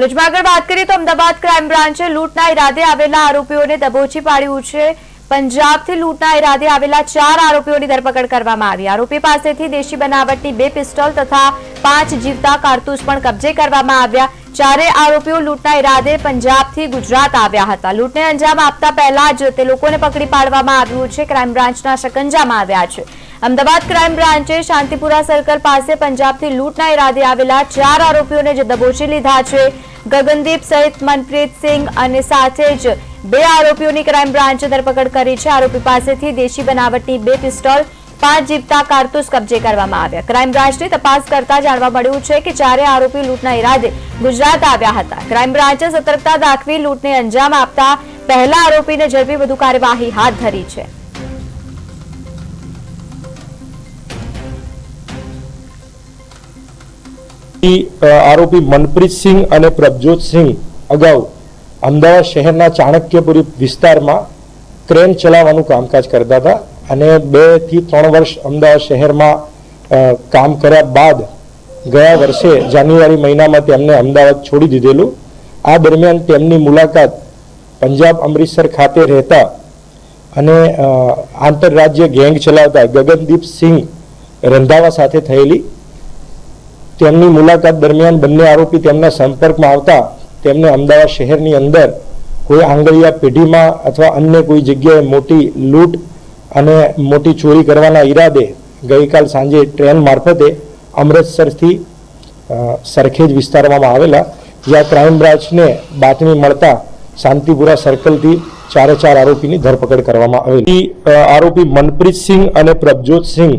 લૂંટમાં આગળ વાત કરીએ તો અમદાવાદ ક્રાઇમ બ્રાન્ચે લૂંટના ઇરાદે આવેલા આરોપીઓને દબોચી પાડ્યું છે। પંજાબથી લૂંટના ઇરાદે આવેલા 4 આરોપીઓની ધરપકડ કરવામાં આવી। આરોપી પાસેથી દેશી બનાવટની 2 પિસ્તોલ તથા 5 જીવતા કારતૂસ પણ કબજે કરવામાં આવ્યા। ચારેય આરોપીઓ લૂંટના ઇરાદે પંજાબથી ગુજરાત આવ્યા હતા। લૂંટને અંજામ આપતા પહેલા જ તે લોકોને પકડી પાડવામાં આવ્યું છે। ક્રાઇમ બ્રાન્ચના શકંજામાં આવ્યા છે। અમદાવાદ ક્રાઇમ બ્રાન્ચે શાંતિપુરા સર્કલ પાસે પંજાબથી લૂંટના ઇરાદે આવેલા 4 આરોપીઓને જે દબોચી લીધા છે। ગગનદીપ સહિત મનપ્રીત સિંહ અને સાથે જ 2 આરોપીઓની ક્રાઇમ બ્રાન્ચે ધરપકડ કરી છે। આરોપી પાસેથી દેશી બનાવટની 2 પિસ્તોલ 5 જીવતા કારતૂસ કબજે કરવામાં આવ્યા। ક્રાઇમ બ્રાન્ચની તપાસ કરતા જાણવા મળ્યું છે કે 4 આરોપી લૂંટના ઇરાદે ગુજરાત આવ્યા હતા। ક્રાઇમ બ્રાન્ચે સતર્કતા દાખવી લૂંટને અંજામ આપતા પહેલા આરોપીને ઝડપી વધુ કાર્યવાહી હાથ ધરી છે। આરોપી મનપ્રીત સિંહ અને પ્રભજોત સિંહ અગાઉ અમદાવાદ શહેરના ચાણક્યપુરી વિસ્તારમાં ક્રેન ચલાવવાનું કામકાજ કરતા હતા અને 2 થી 3 વર્ષ અમદાવાદ શહેરમાં કામ કર્યા બાદ ગયા વર્ષે જાન્યુઆરી મહિનામાં તેમને અમદાવાદ છોડી દીધેલું। આ દરમિયાન તેમની મુલાકાત પંજાબ અમૃતસર ખાતે રહેતા અને આંતરરાજ્ય ગેંગ ચલાવતા ગગનદીપ સિંહ રંધાવા સાથે થયેલી। તેમની મુલાકાત દરમિયાન બંને આરોપી તેમના સંપર્કમાં આવતા તેમને અમદાવાદ શહેરની અંદર કોઈ આંગળીયા પેઢીમાં અથવા અન્ય કોઈ જગ્યાએ મોટી લૂંટ અને મોટી ચોરી કરવાના ઈરાદે ગઈકાલ સાંજે ટ્રેન મારફતે અમૃતસરથી સરખેજ વિસ્તારમાં આવેલા, જ્યાં ક્રાઇમ બ્રાન્ચને બાતમી મળતા શાંતિપુરા સર્કલથી 4 આરોપીની ધરપકડ કરવામાં આવેલી। આરોપી મનપ્રીત સિંહ અને પ્રભજોત સિંહ